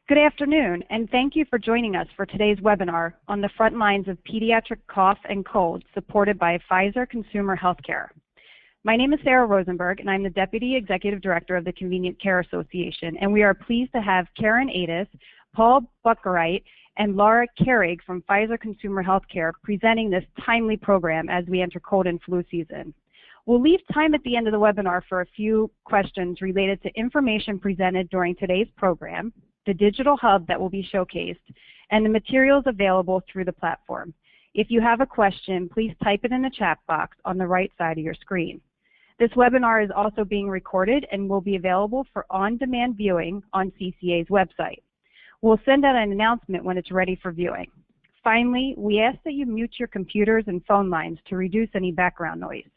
Good afternoon, and thank you for joining us for today's webinar on the front lines of pediatric cough and cold supported by Pfizer Consumer Healthcare. My name is Sarah Rosenberg, and I'm the Deputy Executive Director of the Convenient Care Association, and we are pleased to have Karen Adis, Paul Buckerite, and Laura Carrig from Pfizer Consumer Healthcare presenting this timely program as we enter cold and flu season. We'll leave time at the end of the webinar for a few questions related to information presented during today's program, the digital hub that will be showcased, and the materials available through the platform. If you have a question, please type it in the chat box on the right side of your screen. This webinar is also being recorded and will be available for on-demand viewing on CCA's website. We'll send out an announcement when it's ready for viewing. Finally, we ask that you mute your computers and phone lines to reduce any background noise.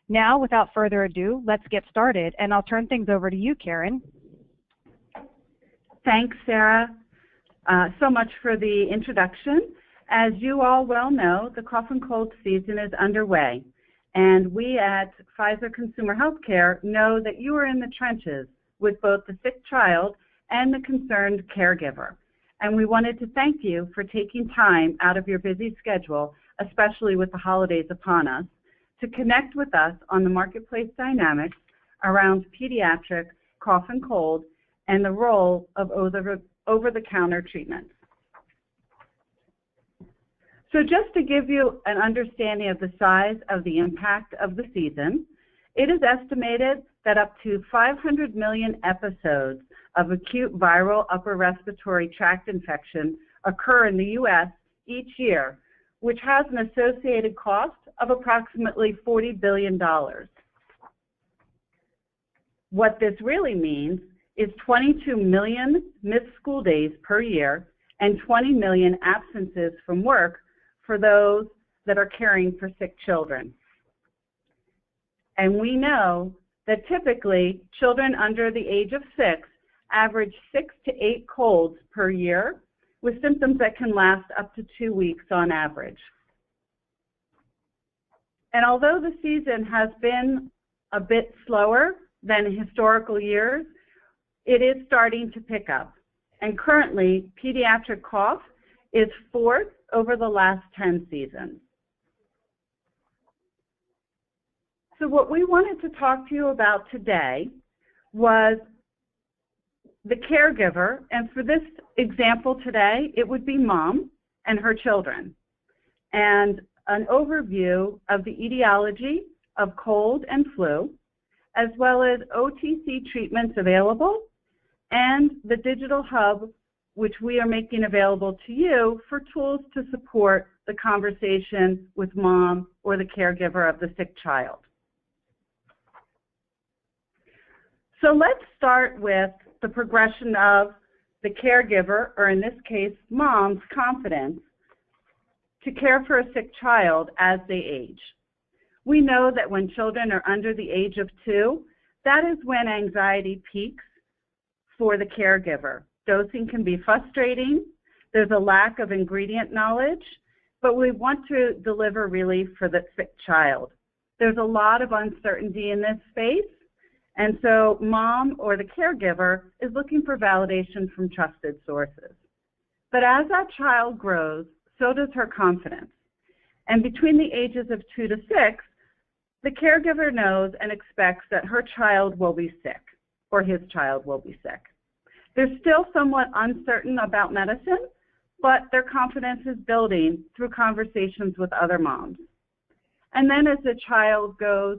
Now, without further ado, let's get started, and I'll turn things over to you, Karen. Thanks, Sarah, so much for the introduction. As you all well know, the cough and cold season is underway, and we at Pfizer Consumer Healthcare know that you are in the trenches with both the sick child and the concerned caregiver. And we wanted to thank you for taking time out of your busy schedule, especially with the holidays upon us, to connect with us on the marketplace dynamics around pediatric cough and cold and the role of over-the-counter treatments. So just to give you an understanding of the size of the impact of the season, it is estimated that up to 500 million episodes of acute viral upper respiratory tract infection occur in the U.S. each year, which has an associated cost of approximately $40 billion. What this really means is 22 million missed school days per year and 20 million absences from work for those that are caring for sick children. And we know that typically children under the age of 6 average 6 to 8 colds per year, with symptoms that can last up to 2 weeks on average. And although the season has been a bit slower than historical years, it is starting to pick up. And currently, pediatric cough is 4th over the last 10 seasons. So what we wanted to talk to you about today was the caregiver, and for this example today, it would be mom and her children, and an overview of the etiology of cold and flu, as well as OTC treatments available, and the digital hub, which we are making available to you for tools to support the conversation with mom or the caregiver of the sick child. So let's start with the progression of the caregiver, or in this case, mom's confidence to care for a sick child as they age. We know that when children are under the age of 2, that is when anxiety peaks for the caregiver. Dosing can be frustrating. There's a lack of ingredient knowledge, but we want to deliver relief for the sick child. There's a lot of uncertainty in this space, and so mom or the caregiver is looking for validation from trusted sources. But as that child grows, so does her confidence. And between the ages of 2 to 6, the caregiver knows and expects that her child will be sick, or his child will be sick. They're still somewhat uncertain about medicine, but their confidence is building through conversations with other moms. And then as the child goes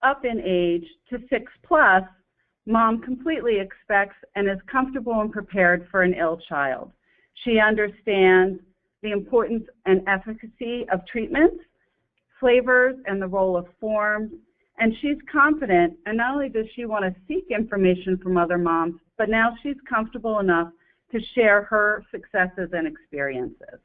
up in age to 6+, mom completely expects and is comfortable and prepared for an ill child. She understands the importance and efficacy of treatments, flavors, and the role of forms, and she's confident, and not only does she want to seek information from other moms, but now she's comfortable enough to share her successes and experiences.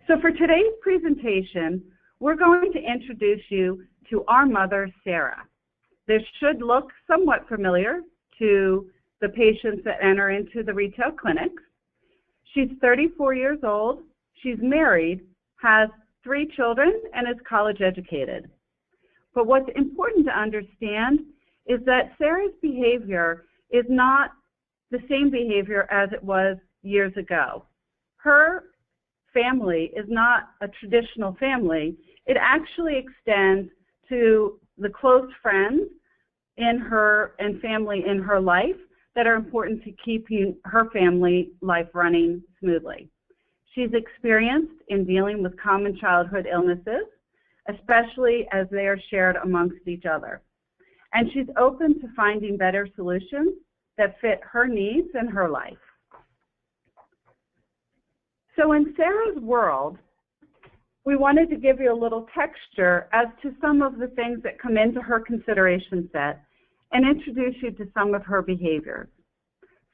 So for today's presentation, we're going to introduce you to our mother, Sarah. This should look somewhat familiar to the patients that enter into the retail clinics. She's 34 years old, she's married, has 3 children, and is college educated. But what's important to understand is that Sarah's behavior is not the same behavior as it was years ago. Her family is not a traditional family. It actually extends to the close friends in her and family in her life that are important to keeping her family life running smoothly. She's experienced in dealing with common childhood illnesses, especially as they are shared amongst each other. And she's open to finding better solutions that fit her needs and her life. So in Sarah's world, we wanted to give you a little texture as to some of the things that come into her consideration set and introduce you to some of her behaviors.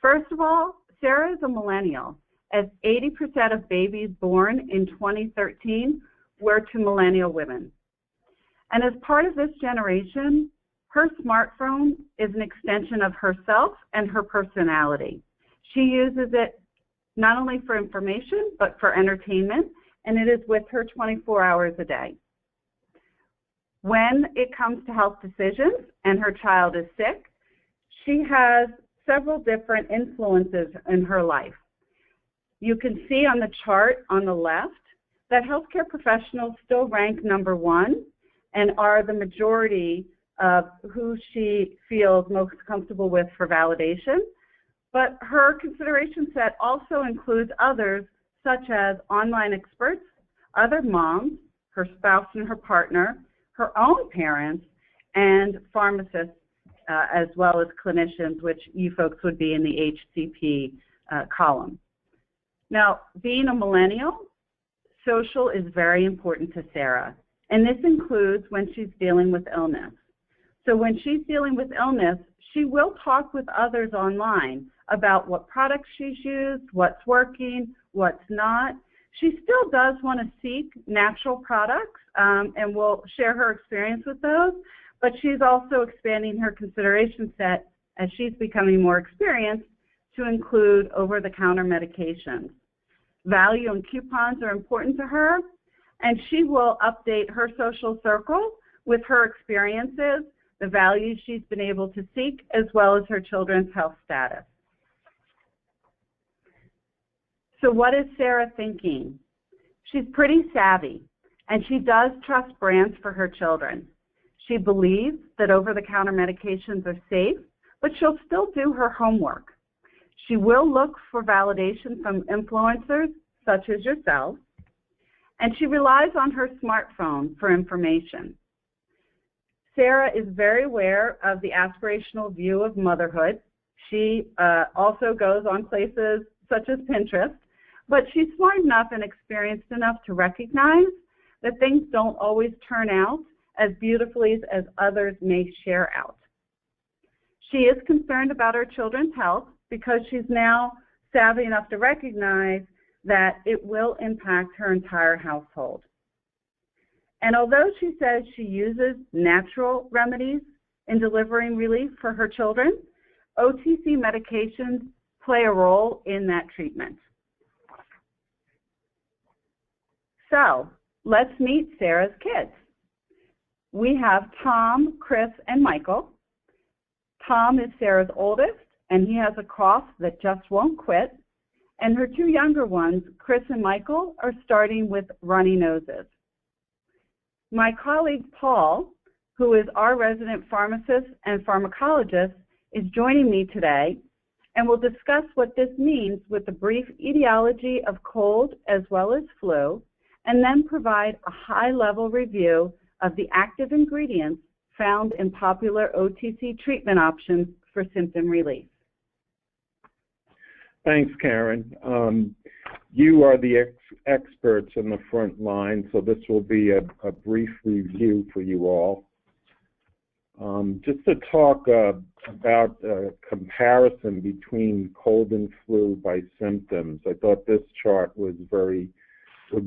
First of all, Sarah is a millennial, as 80% of babies born in 2013 were to millennial women. And as part of this generation, her smartphone is an extension of herself and her personality. She uses it not only for information, but for entertainment, and it is with her 24 hours a day. When it comes to health decisions and her child is sick, she has several different influences in her life. You can see on the chart on the left that healthcare professionals still rank number one and are the majority of who she feels most comfortable with for validation. But her consideration set also includes others such as online experts, other moms, her spouse and her partner, her own parents, and pharmacists, as well as clinicians, which you folks would be in the HCP column. Now, being a millennial, social is very important to Sarah, and this includes when she's dealing with illness. So when she's dealing with illness, she will talk with others online about what products she's used, what's working, what's not. She still does want to seek natural products and will share her experience with those, but she's also expanding her consideration set as she's becoming more experienced to include over-the-counter medications. Value and coupons are important to her, and she will update her social circle with her experiences, the values she's been able to seek, as well as her children's health status. So what is Sarah thinking? She's pretty savvy, and she does trust brands for her children. She believes that over-the-counter medications are safe, but she'll still do her homework. She will look for validation from influencers such as yourself, and she relies on her smartphone for information. Sarah is very aware of the aspirational view of motherhood. She also goes on places such as Pinterest, but she's smart enough and experienced enough to recognize that things don't always turn out as beautifully as others may share out. She is concerned about her children's health because she's now savvy enough to recognize that it will impact her entire household. And although she says she uses natural remedies in delivering relief for her children, OTC medications play a role in that treatment. So let's meet Sarah's kids. We have Tom, Chris, and Michael. Tom is Sarah's oldest, and he has a cough that just won't quit. And her two younger ones, Chris and Michael, are starting with runny noses. My colleague Paul, who is our resident pharmacist and pharmacologist, is joining me today and will discuss what this means with a brief etiology of cold as well as flu, and then provide a high-level review of the active ingredients found in popular OTC treatment options for symptom relief. Thanks, Karen. You are the experts in the front line, so this will be a brief review for you all. Just to talk about a comparison between cold and flu by symptoms, I thought this chart would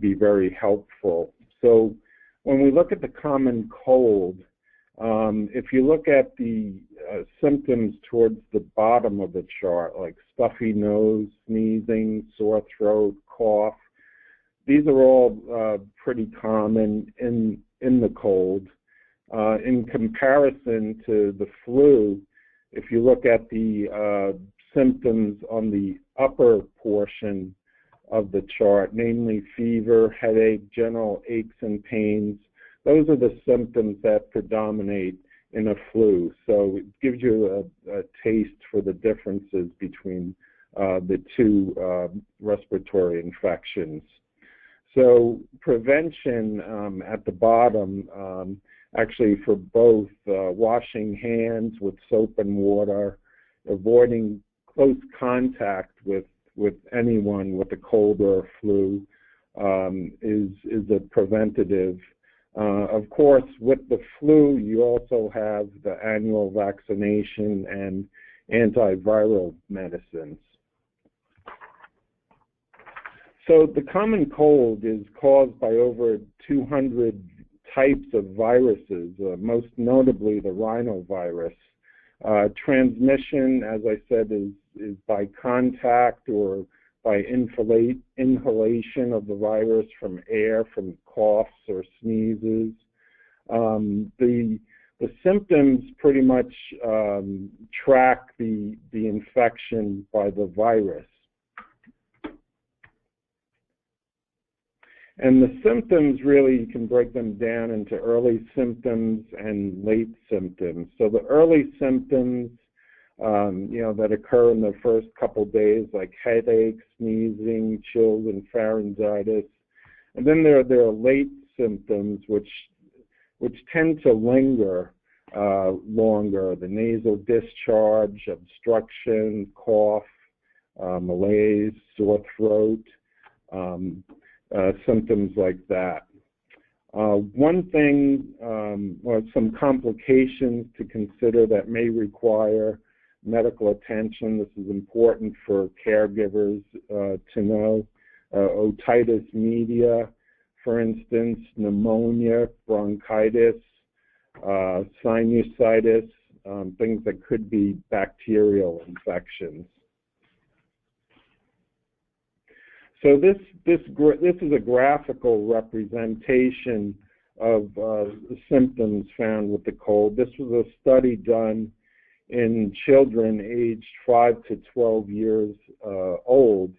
be very helpful. So when we look at the common cold, if you look at the symptoms towards the bottom of the chart, like stuffy nose, sneezing, sore throat, cough, these are all pretty common in the cold. In comparison to the flu, if you look at the symptoms on the upper portion of the chart, namely fever, headache, general aches and pains. Those are the symptoms that predominate in a flu. So it gives you a taste for the differences between the two respiratory infections. So prevention at the bottom, actually for both washing hands with soap and water, avoiding close contact with anyone with a cold or a flu is a preventative. Of course, with the flu, you also have the annual vaccination and antiviral medicines. So the common cold is caused by over 200 types of viruses, most notably the rhinovirus. Transmission, as I said, is by contact or by inhalation of the virus from air, from coughs or sneezes. The symptoms pretty much track the infection by the virus. And the symptoms, really, you can break them down into early symptoms and late symptoms. So the early symptoms, that occur in the first couple days, like headache, sneezing, chills, and pharyngitis. And then there are late symptoms, which tend to linger longer: the nasal discharge, obstruction, cough, malaise, sore throat. Symptoms like that. One thing, or some complications to consider that may require medical attention. This is important for caregivers to know. Otitis media, for instance, pneumonia, bronchitis, sinusitis, things that could be bacterial infections. So this is a graphical representation of the symptoms found with the cold. This was a study done in children aged 5 to 12 years old.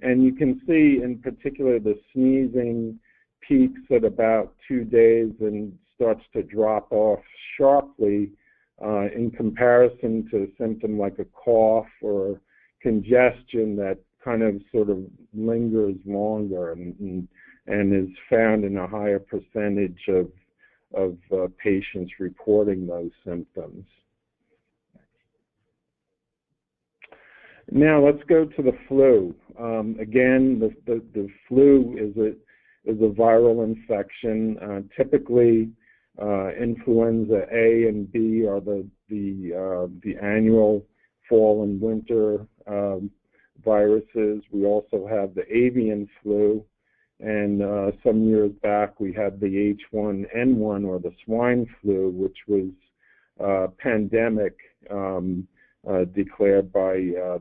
And you can see in particular the sneezing peaks at about 2 days and starts to drop off sharply in comparison to a symptom like a cough or congestion that kind of sort of lingers longer and is found in a higher percentage of patients reporting those symptoms. Now let's go to the flu. Again, the flu is a viral infection. Typically, influenza A and B are the annual fall and winter viruses. We also have the avian flu, and some years back we had the H1N1 or the swine flu, which was pandemic declared by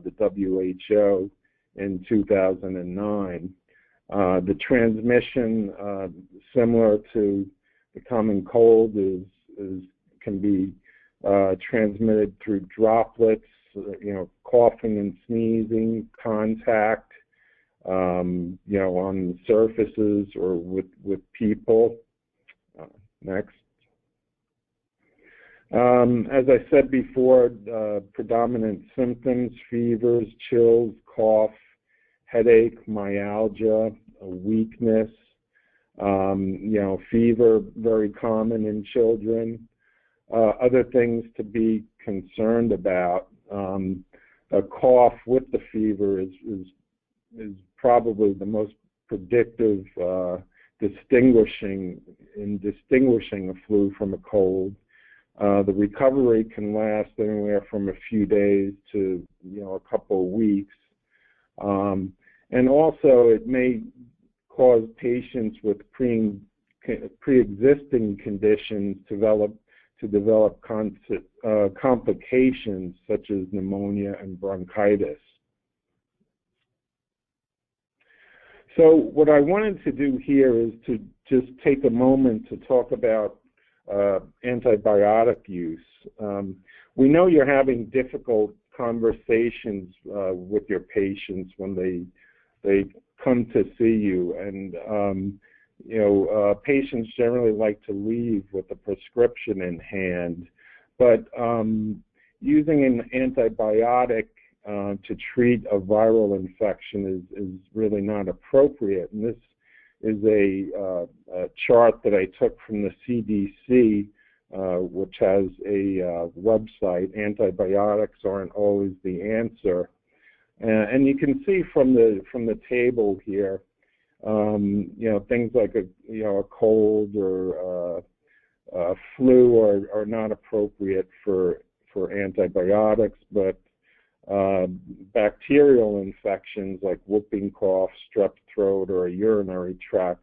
the WHO in 2009. The transmission, similar to the common cold, can be transmitted through droplets, coughing and sneezing, contact, on surfaces or with people. Next. As I said before, predominant symptoms: fevers, chills, cough, headache, myalgia, weakness. Fever, very common in children. Other things to be concerned about: a cough with the fever is probably the most predictive distinguishing a flu from a cold. The recovery can last anywhere from a few days to a couple of weeks, and also it may cause patients with pre-existing conditions to develop complications such as pneumonia and bronchitis. So what I wanted to do here is to just take a moment to talk about antibiotic use. We know you're having difficult conversations with your patients when they come to see you, and patients generally like to leave with a prescription in hand, but using an antibiotic to treat a viral infection is really not appropriate. And this is a chart that I took from the CDC, which has a website. Antibiotics aren't always the answer, and you can see from the table here, things like a cold or flu are not appropriate for antibiotics, but bacterial infections like whooping cough, strep throat, or a urinary tract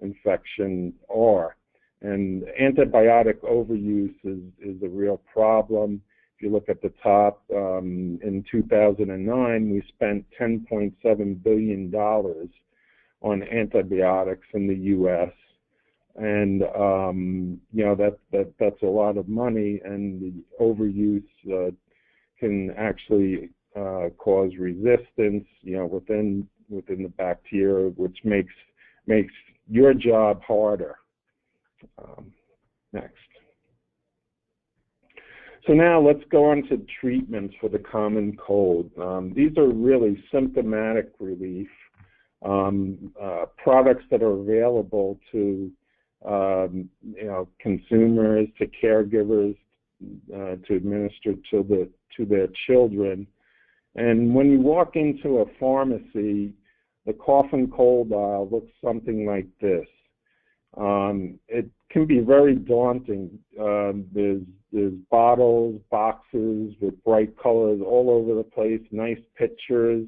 infection are. And antibiotic overuse is a real problem. If you look at the top, in 2009, we spent $10.7 billion on antibiotics in the U.S., and that's a lot of money, and the overuse can actually cause resistance, within the bacteria, which makes your job harder. Next. So now let's go on to treatments for the common cold. These are really symptomatic relief products that are available to consumers, to caregivers, to administer to their children. And when you walk into a pharmacy, the cough and cold aisle looks something like this. It can be very daunting. There's bottles, boxes with bright colors all over the place, nice pictures,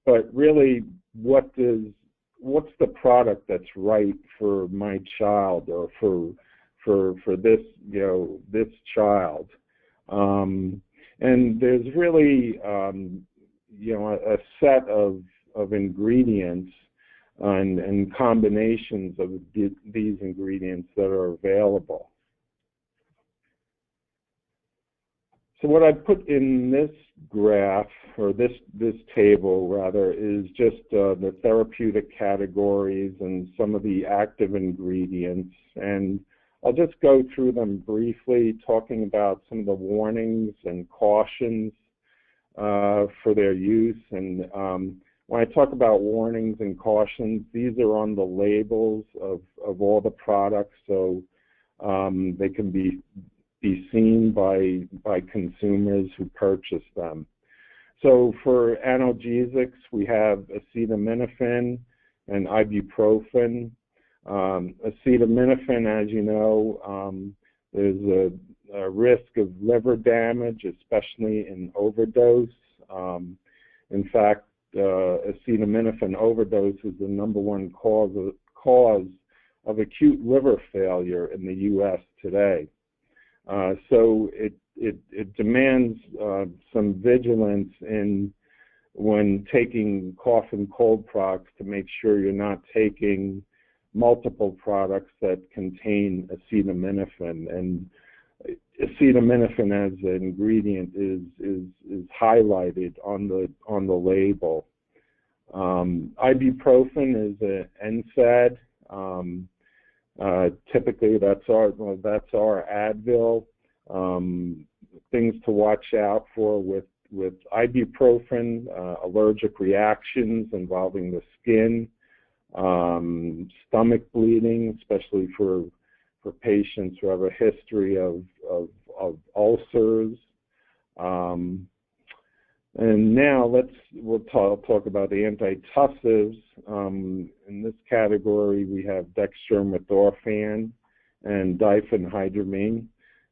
but really, what's the product that's right for my child or for this this child? And there's really a set of ingredients and combinations of these ingredients that are available. So what I put in this graph, or this table rather, is just the therapeutic categories and some of the active ingredients. And I'll just go through them briefly, talking about some of the warnings and cautions for their use. And when I talk about warnings and cautions, these are on the labels of all the products, so they can be seen by consumers who purchase them. So for analgesics, we have acetaminophen and ibuprofen. Acetaminophen, as you know, there's a risk of liver damage, especially in overdose. In fact, acetaminophen overdose is the #1 cause of acute liver failure in the U.S. today. So it demands some vigilance when taking cough and cold products to make sure you're not taking multiple products that contain acetaminophen. And acetaminophen as an ingredient is highlighted on the label. Ibuprofen is an NSAID. Typically, that's our Advil. Things to watch out for with ibuprofen: allergic reactions involving the skin, stomach bleeding, especially for patients who have a history of ulcers. And now we'll talk about the antitussives. In this category, we have dextromethorphan and diphenhydramine.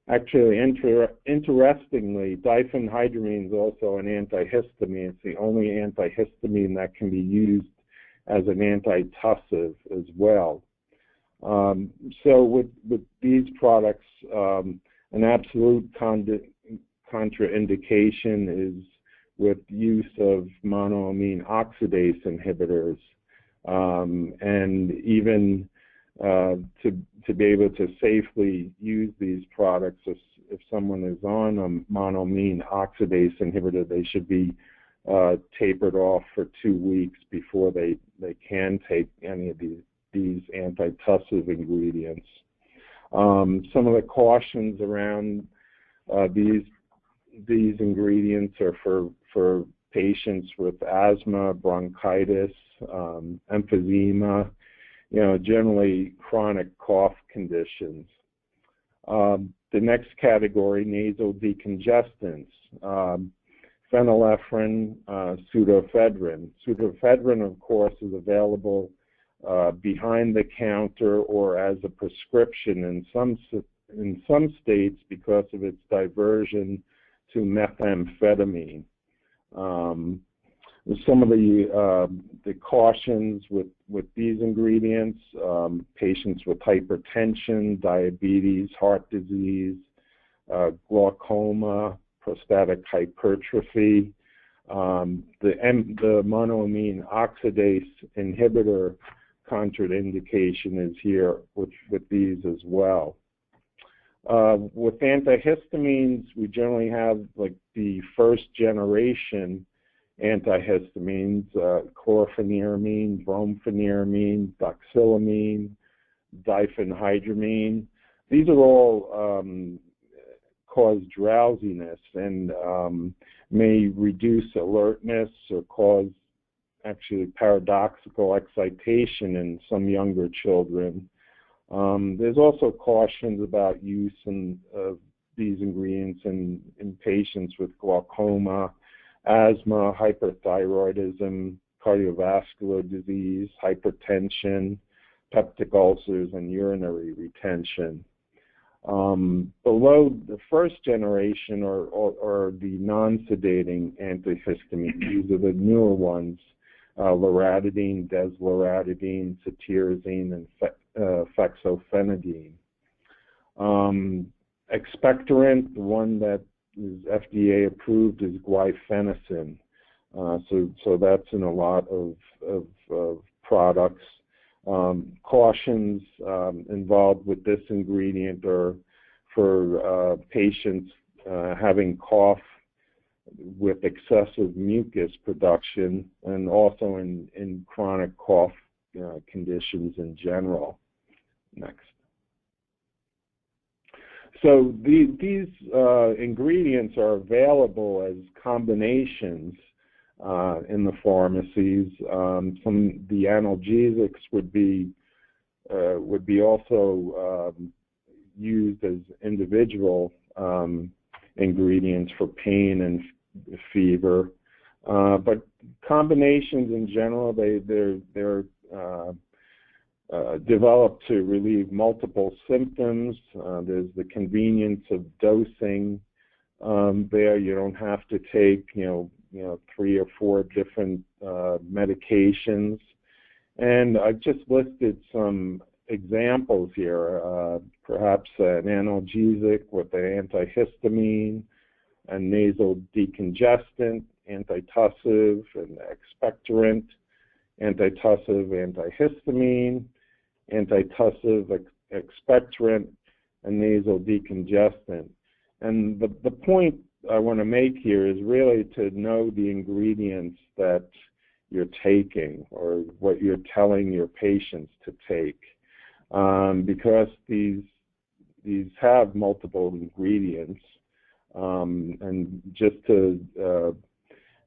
Actually, interestingly, diphenhydramine is also an antihistamine. It's the only antihistamine that can be used as an antitussive as well. So with these products, an absolute contraindication is with use of monoamine oxidase inhibitors, and even to be able to safely use these products, if someone is on a monoamine oxidase inhibitor, they should be tapered off for 2 weeks before they can take any of these antitussive ingredients. Some of the cautions around these ingredients are for patients with asthma, bronchitis, emphysema, generally chronic cough conditions. The next category, nasal decongestants, phenylephrine, pseudoephedrine. Pseudoephedrine, of course, is available behind the counter or as a prescription in some states because of its diversion to methamphetamine. Some of the cautions with these ingredients, patients with hypertension, diabetes, heart disease, glaucoma, prostatic hypertrophy. The monoamine oxidase inhibitor contraindication is here with these as well. With antihistamines, we generally have like the first generation antihistamines, chlorpheniramine, brompheniramine, doxylamine, diphenhydramine. These are all cause drowsiness and may reduce alertness or cause actually paradoxical excitation in some younger children. There's also cautions about use of these ingredients in patients with glaucoma, asthma, hyperthyroidism, cardiovascular disease, hypertension, peptic ulcers, and urinary retention. Below the first generation are the non-sedating antihistamines. These are the newer ones, loratadine, desloratadine, cetirizine, and fexofenadine. Expectorant, the one that is FDA approved, is guaifenesin. So that's in a lot of products. Cautions involved with this ingredient are for patients having cough with excessive mucus production and also in chronic cough conditions in general. Next. So these ingredients are available as combinations in the pharmacies. The analgesics would be also used as individual ingredients for pain and fever. But combinations in general, they're developed to relieve multiple symptoms. There's the convenience of dosing. There, you don't have to take 3 or 4 different medications. And I've just listed some examples here. Perhaps an analgesic with an antihistamine, a nasal decongestant, antitussive, and expectorant, antitussive, antihistamine, antitussive, expectorant, and nasal decongestant. And the point I want to make here is really to know the ingredients that you're taking or what you're telling your patients to take, because these have multiple ingredients. And just to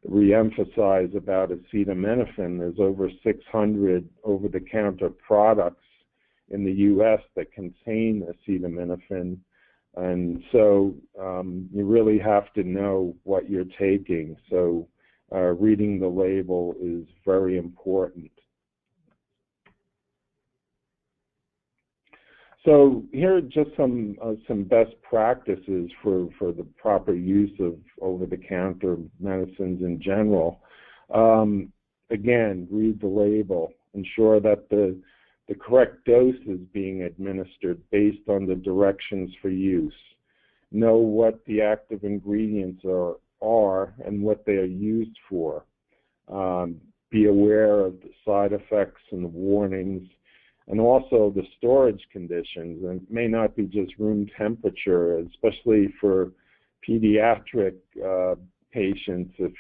re-emphasize about acetaminophen, there's over 600 over-the-counter products in the U.S. that contain acetaminophen. And so you really have to know what you're taking. So reading the label is very important. So here are just some best practices for the proper use of over-the-counter medicines in general. Again, read the label. Ensure that the correct dose is being administered based on the directions for use. Know what the active ingredients are and what they are used for. Be aware of the side effects and the warnings. and also the storage conditions. And it may not be just room temperature, especially for pediatric patients. If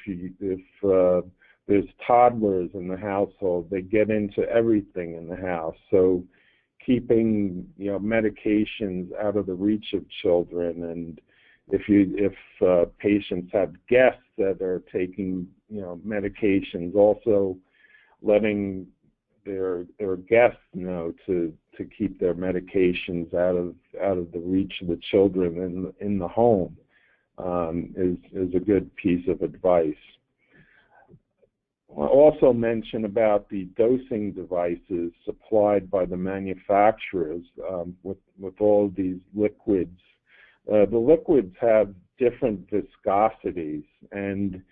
there's toddlers in the household, they get into everything in the house. So keeping medications out of the reach of children, and if patients have guests that are taking medications, also letting their guests know to keep their medications out of the reach of the children in the home is a good piece of advice. I'll also mention about the dosing devices supplied by the manufacturers with all of these liquids. The liquids have different viscosities, and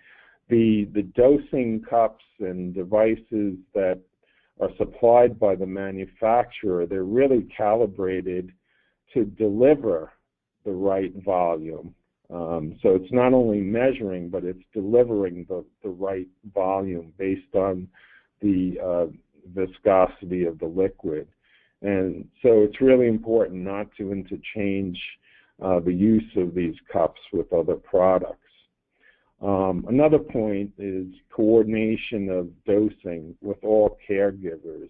the dosing cups and devices that are supplied by the manufacturer, they're really calibrated to deliver the right volume. So it's not only measuring, but it's delivering the right volume based on the viscosity of the liquid. And so it's really important not to interchange the use of these cups with other products. Another point is coordination of dosing with all caregivers,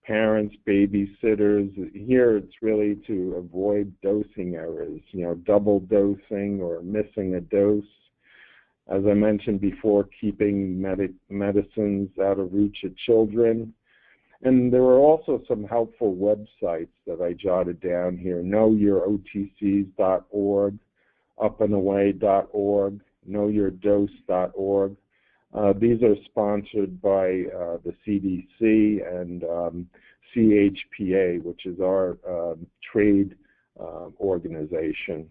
parents, babysitters. Here it's really to avoid dosing errors, double dosing or missing a dose. As I mentioned before, keeping medicines out of reach of children. And there are also some helpful websites that I jotted down here: knowyourotcs.org, upandaway.org, knowyourdose.org. These are sponsored by the CDC and CHPA, which is our trade organization.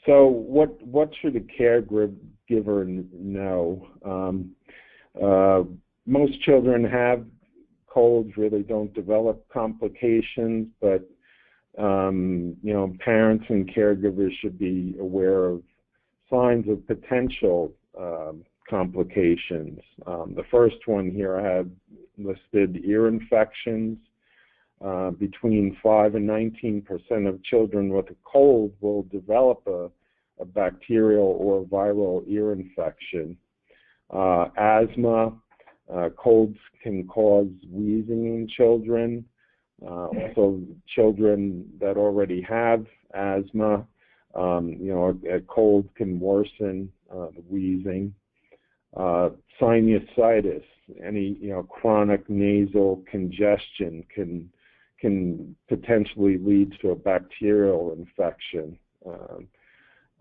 So what should a caregiver know? Most children have colds, really don't develop complications, but parents and caregivers should be aware of signs of potential complications. The first one here I have listed: ear infections. Between 5 and 19% of children with a cold will develop a bacterial or viral ear infection. Asthma. Colds can cause wheezing in children. Also, children that already have asthma, a cold can worsen the wheezing. Sinusitis, any chronic nasal congestion can potentially lead to a bacterial infection.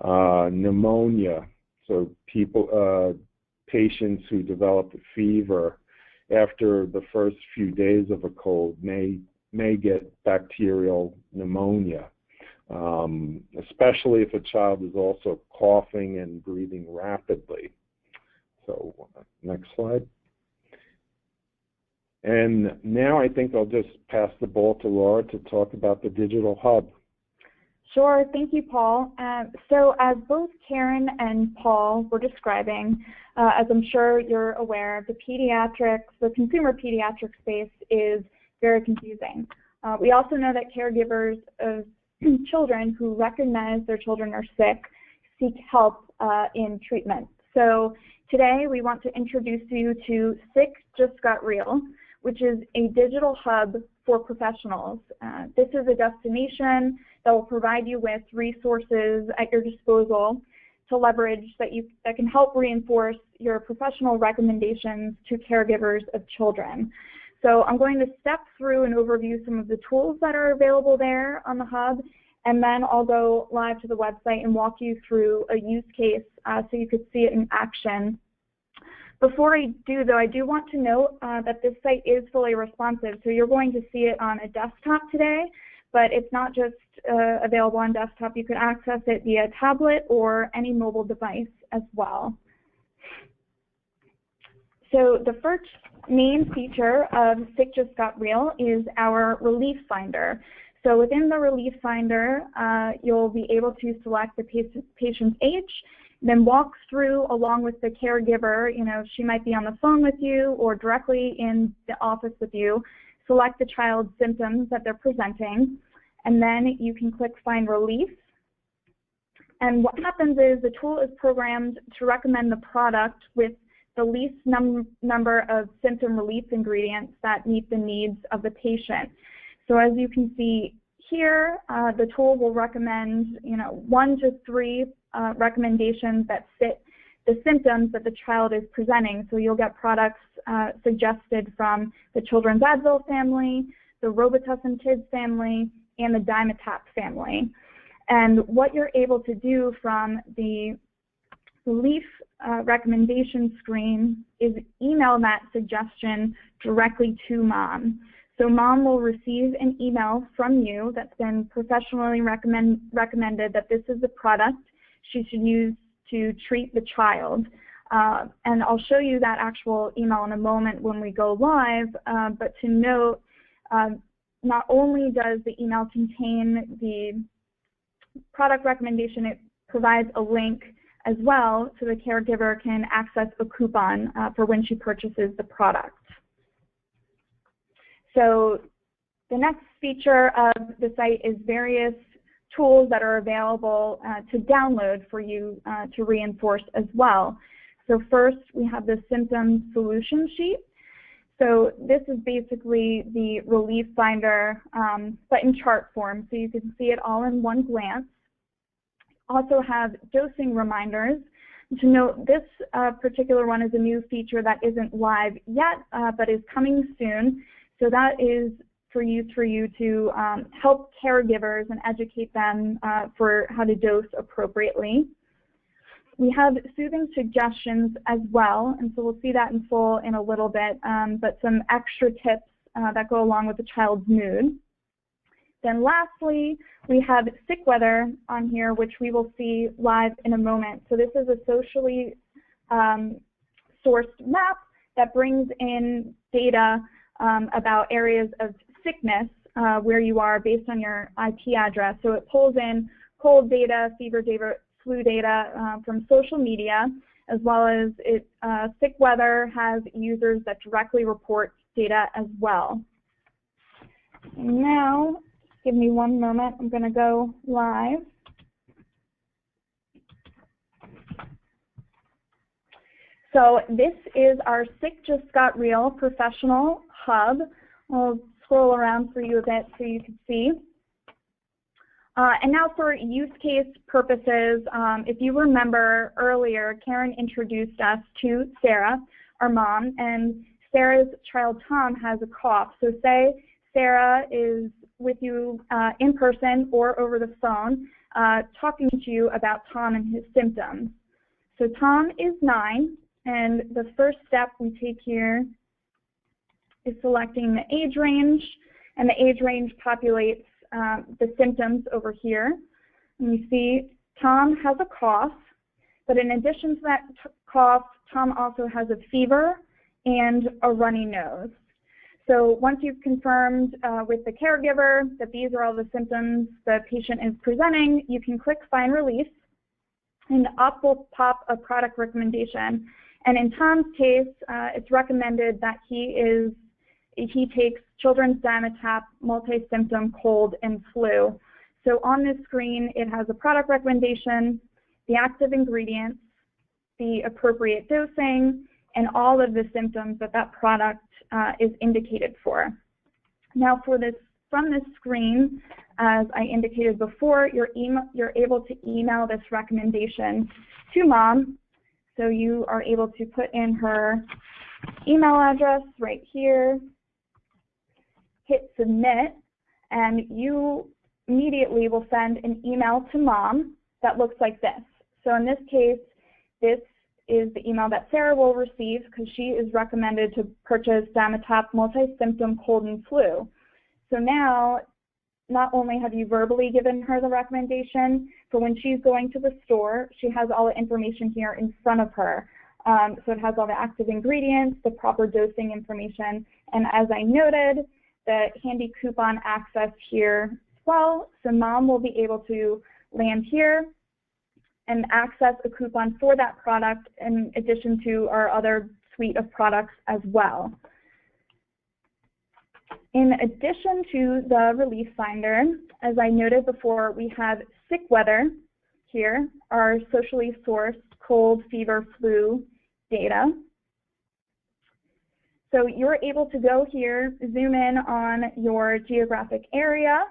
Pneumonia, so patients who develop a fever after the first few days of a cold may get bacterial pneumonia, especially if a child is also coughing and breathing rapidly. So next slide. And now I think I'll just pass the ball to Laura to talk about the digital hub. Sure, thank you, Paul. So as both Karen and Paul were describing, as I'm sure you're aware, the consumer pediatric space is very confusing. We also know that caregivers of children who recognize their children are sick seek help in treatment. So today we want to introduce you to Sick Just Got Real, which is a digital hub for professionals. This is a destination that will provide you with resources at your disposal to leverage that can help reinforce your professional recommendations to caregivers of children. So I'm going to step through and overview some of the tools that are available there on the hub, and then I'll go live to the website and walk you through a use case so you could see it in action. Before I do, though, I do want to note that this site is fully responsive. So you're going to see it on a desktop today, but it's not just available on desktop. You can access it via tablet or any mobile device as well. So the first main feature of Sick Just Got Real is our Relief Finder. So within the Relief Finder, you'll be able to select the patient's age, then walk through along with the caregiver. You know, she might be on the phone with you or directly in the office with you. Select the child's symptoms that they're presenting, and then you can click Find Relief. And what happens is the tool is programmed to recommend the product with the least number of symptom relief ingredients that meet the needs of the patient. So as you can see here, the tool will recommend, 1 to 3 recommendations that fit the symptoms that the child is presenting. So you'll get products suggested from the Children's Advil family, the Robitussin Kids family, and the Dimetap family. And what you're able to do from the relief recommendation screen is email that suggestion directly to mom. So mom will receive an email from you that's been professionally recommended that this is the product she should use to treat the child. And I'll show you that actual email in a moment when we go live, but to note, not only does the email contain the product recommendation, it provides a link as well so the caregiver can access a coupon for when she purchases the product. So the next feature of the site is various tools that are available to download for you to reinforce as well. So first, we have the symptom solution sheet. So this is basically the relief finder, but in chart form, so you can see it all in one glance. Also have dosing reminders. To note, this particular one is a new feature that isn't live yet, but is coming soon. So that is for you to help caregivers and educate them for how to dose appropriately. We have soothing suggestions as well, and so we'll see that in full in a little bit, but some extra tips that go along with the child's mood. Then lastly, we have sick weather on here, which we will see live in a moment. So this is a socially sourced map that brings in data about areas of sickness where you are based on your IP address. So it pulls in cold data, fever data, flu data from social media, as well as sick weather has users that directly report data as well. And now, give me one moment, I'm going to go live. So this is our Sick Just Got Real professional hub. I'll scroll around for you a bit so you can see. And now for use case purposes, if you remember earlier, Karen introduced us to Sarah, our mom, and Sarah's child Tom has a cough. So say Sarah is with you in person or over the phone talking to you about Tom and his symptoms. So Tom is 9, and the first step we take here is selecting the age range, and the age range populates the symptoms over here. And we see Tom has a cough, but in addition to that cough, Tom also has a fever and a runny nose. So once you've confirmed with the caregiver that these are all the symptoms the patient is presenting, you can click Find Relief, and up will pop a product recommendation. And in Tom's case, it's recommended that he takes Children's Dimetap multi-symptom cold and flu. So on this screen, it has a product recommendation, the active ingredients, the appropriate dosing, and all of the symptoms that that product is indicated for. Now from this screen, as I indicated before, you're able to email this recommendation to mom. So you are able to put in her email address right here, hit submit, and you immediately will send an email to mom that looks like this. So in this case, this is the email that Sarah will receive because she is recommended to purchase Dimetap multi-symptom cold and flu. So now, not only have you verbally given her the recommendation, but when she's going to the store, she has all the information here in front of her. So it has all the active ingredients, the proper dosing information, and as I noted, the handy coupon access here as well. So mom will be able to land here, and access a coupon for that product in addition to our other suite of products as well. In addition to the relief finder, as I noted before, we have sick weather here, our socially sourced cold, fever, flu data. So you're able to go here, zoom in on your geographic area.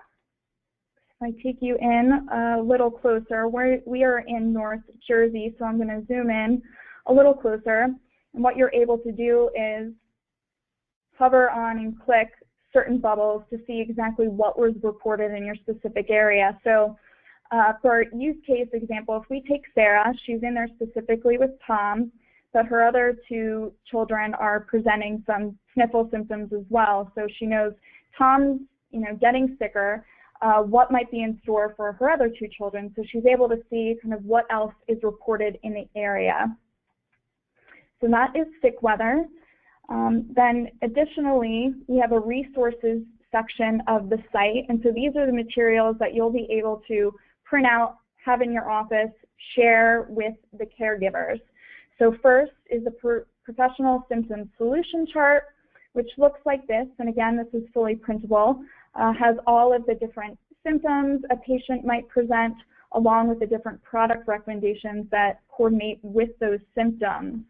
If I take you in a little closer, we are in North Jersey, so I'm going to zoom in a little closer. And what you're able to do is hover on and click certain bubbles to see exactly what was reported in your specific area. So for use case example, if we take Sarah, she's in there specifically with Tom, but her other two children are presenting some sniffle symptoms as well. So she knows Tom's, getting sicker, what might be in store for her other two children. So she's able to see kind of what else is reported in the area. So that is sick weather. Then additionally, we have a resources section of the site. And so these are the materials that you'll be able to print out, have in your office, share with the caregivers. So first is the professional symptom solution chart, which looks like this. And again, this is fully printable, has all of the different symptoms a patient might present, along with the different product recommendations that coordinate with those symptoms.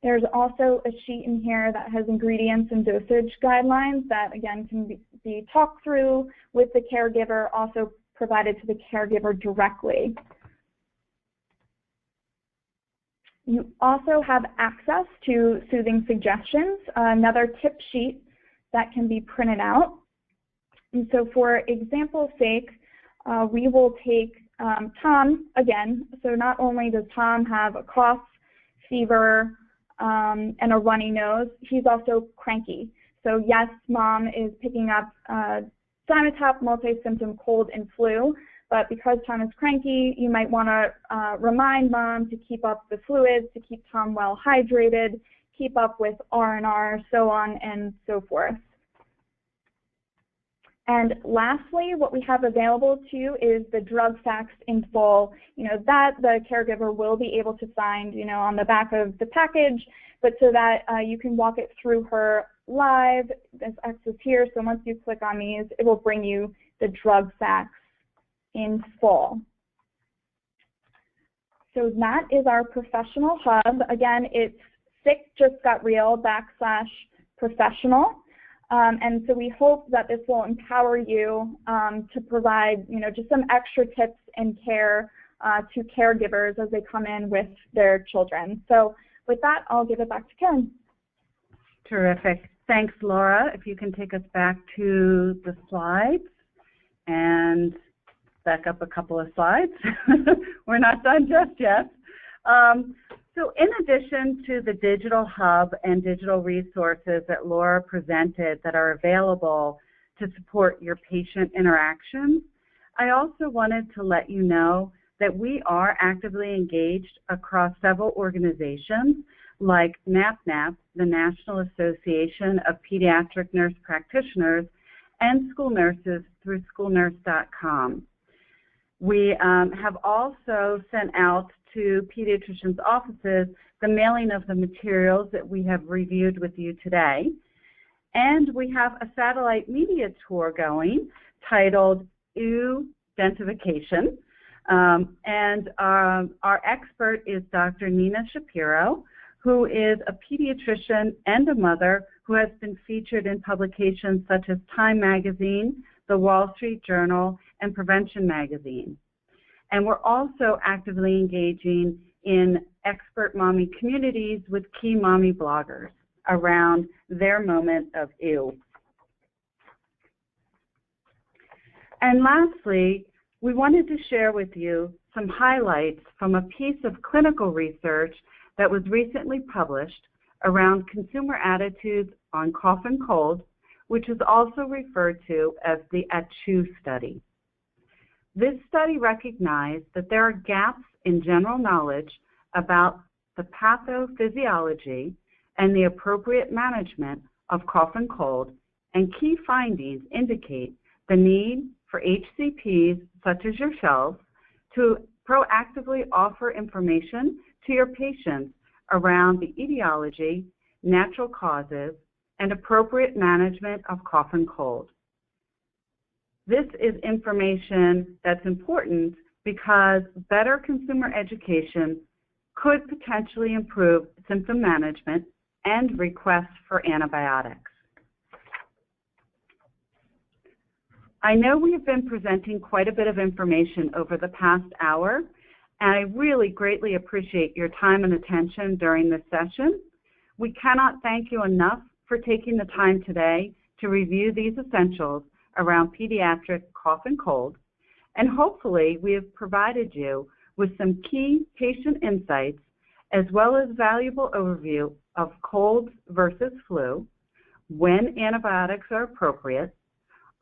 There's also a sheet in here that has ingredients and dosage guidelines that, again, can be talked through with the caregiver, also provided to the caregiver directly. You also have access to soothing suggestions, another tip sheet that can be printed out. And so for example's sake, we will take Tom again. So not only does Tom have a cough, fever, and a runny nose, he's also cranky. So yes, mom is picking up Dimetapp, multi-symptom cold and flu, but because Tom is cranky, you might want to remind mom to keep up the fluids, to keep Tom well hydrated, keep up with R&R, so on and so forth. And lastly, what we have available to you is the drug facts in full, that the caregiver will be able to find, on the back of the package, but so that you can walk it through her live. There's access here, so once you click on these, it will bring you the drug facts in full. So that is our professional hub. Again, it's sickjustgotreal.com/professional. And so we hope that this will empower you to provide, just some extra tips and care to caregivers as they come in with their children. So with that, I'll give it back to Karen. Terrific. Thanks, Laura. If you can take us back to the slides and back up a couple of slides. We're not done just yet. So in addition to the digital hub and digital resources that Laura presented that are available to support your patient interactions, I also wanted to let you know that we are actively engaged across several organizations like NAPNAP, the National Association of Pediatric Nurse Practitioners, and school nurses through schoolnurse.com. We have also sent out to pediatricians' offices the mailing of the materials that we have reviewed with you today. And we have a satellite media tour going titled Identification. And our expert is Dr. Nina Shapiro, who is a pediatrician and a mother who has been featured in publications such as Time Magazine, The Wall Street Journal, and Prevention Magazine. And we're also actively engaging in expert mommy communities with key mommy bloggers around their moment of ew. And lastly, we wanted to share with you some highlights from a piece of clinical research that was recently published around consumer attitudes on cough and cold, which is also referred to as the ACHU study. This study recognized that there are gaps in general knowledge about the pathophysiology and the appropriate management of cough and cold, and key findings indicate the need for HCPs such as yourselves to proactively offer information to your patients around the etiology, natural causes, and appropriate management of cough and cold. This is information that's important because better consumer education could potentially improve symptom management and requests for antibiotics. I know we've been presenting quite a bit of information over the past hour, and I really greatly appreciate your time and attention during this session. We cannot thank you enough for taking the time today to review these essentials around pediatric cough and cold, and hopefully we have provided you with some key patient insights as well as valuable overview of colds versus flu, when antibiotics are appropriate,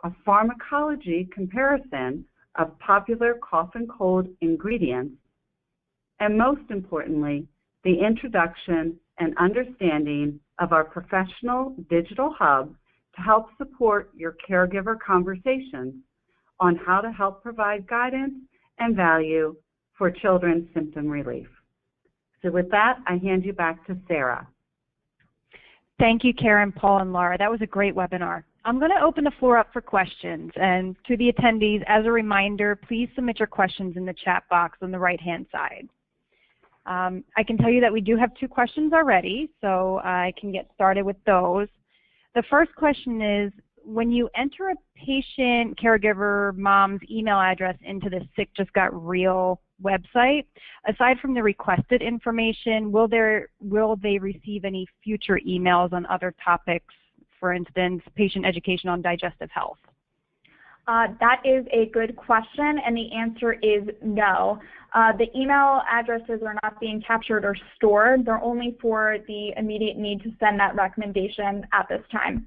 a pharmacology comparison of popular cough and cold ingredients, and most importantly, the introduction and understanding of our professional digital hub to help support your caregiver conversations on how to help provide guidance and value for children's symptom relief. So with that, I hand you back to Sarah. Thank you, Karen, Paul, and Laura. That was a great webinar. I'm going to open the floor up for questions. And to the attendees, as a reminder, please submit your questions in the chat box on the right-hand side. I can tell you that we do have 2 questions already, so I can get started with those. The first question is, when you enter a patient, caregiver, mom's email address into the Sick Just Got Real website, aside from the requested information, will they receive any future emails on other topics, for instance, patient education on digestive health? That is a good question, and the answer is no. The email addresses are not being captured or stored. They're only for the immediate need to send that recommendation at this time.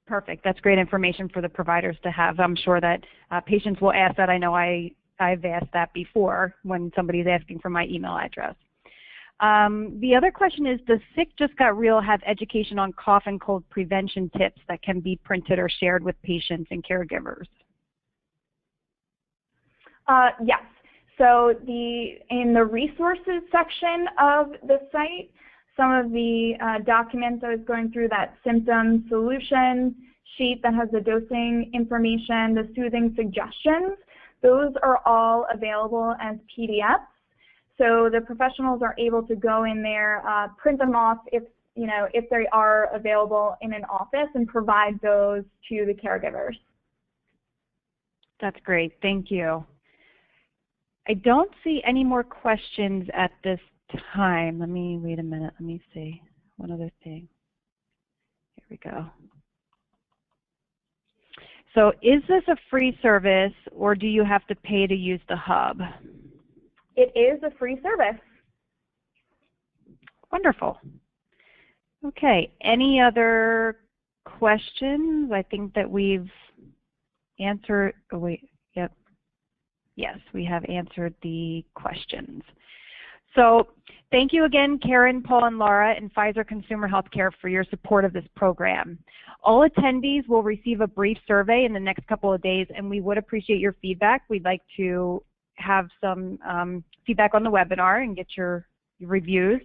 Perfect. That's great information for the providers to have. I'm sure that patients will ask that. I know I've asked that before when somebody's asking for my email address. The other question is, does Sick Just Got Real have education on cough and cold prevention tips that can be printed or shared with patients and caregivers? Yes. So in the resources section of the site, some of the documents I was going through, that symptom solution sheet that has the dosing information, the soothing suggestions, those are all available as PDFs. So the professionals are able to go in there, print them off if they are available in an office, and provide those to the caregivers. That's great. Thank you. I don't see any more questions at this time. Wait a minute. Let me see. One other thing. Here we go. So is this a free service, or do you have to pay to use the hub? It is a free service. Wonderful. Okay. Any other questions? I think that we've answered. Oh, wait. Yep. Yes, we have answered the questions. So thank you again, Karen, Paul, and Laura, and Pfizer Consumer Healthcare for your support of this program. All attendees will receive a brief survey in the next couple of days, and we would appreciate your feedback. We'd like to have some feedback on the webinar and get your reviews.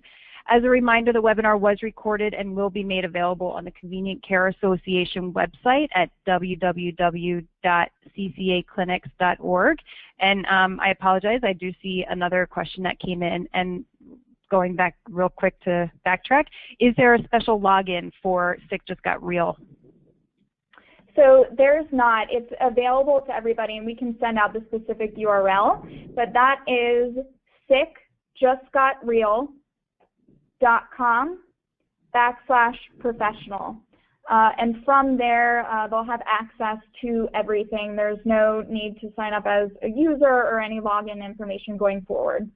As a reminder, the webinar was recorded and will be made available on the Convenient Care Association website at www.ccaclinics.org. And I apologize, I do see another question that came in, and going back real quick to backtrack, is there a special login for Sick Just Got Real? So there's not. It's available to everybody, and we can send out the specific URL, but that is sickjustgotreal.com/professional. And from there, they'll have access to everything. There's no need to sign up as a user or any login information going forward.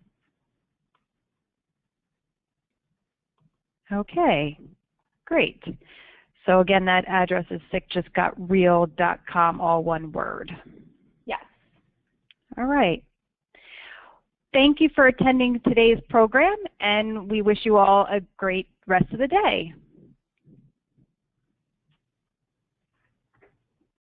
Okay, great. So again, that address is sickjustgotreal.com, all one word. Yes. All right. Thank you for attending today's program, and we wish you all a great rest of the day.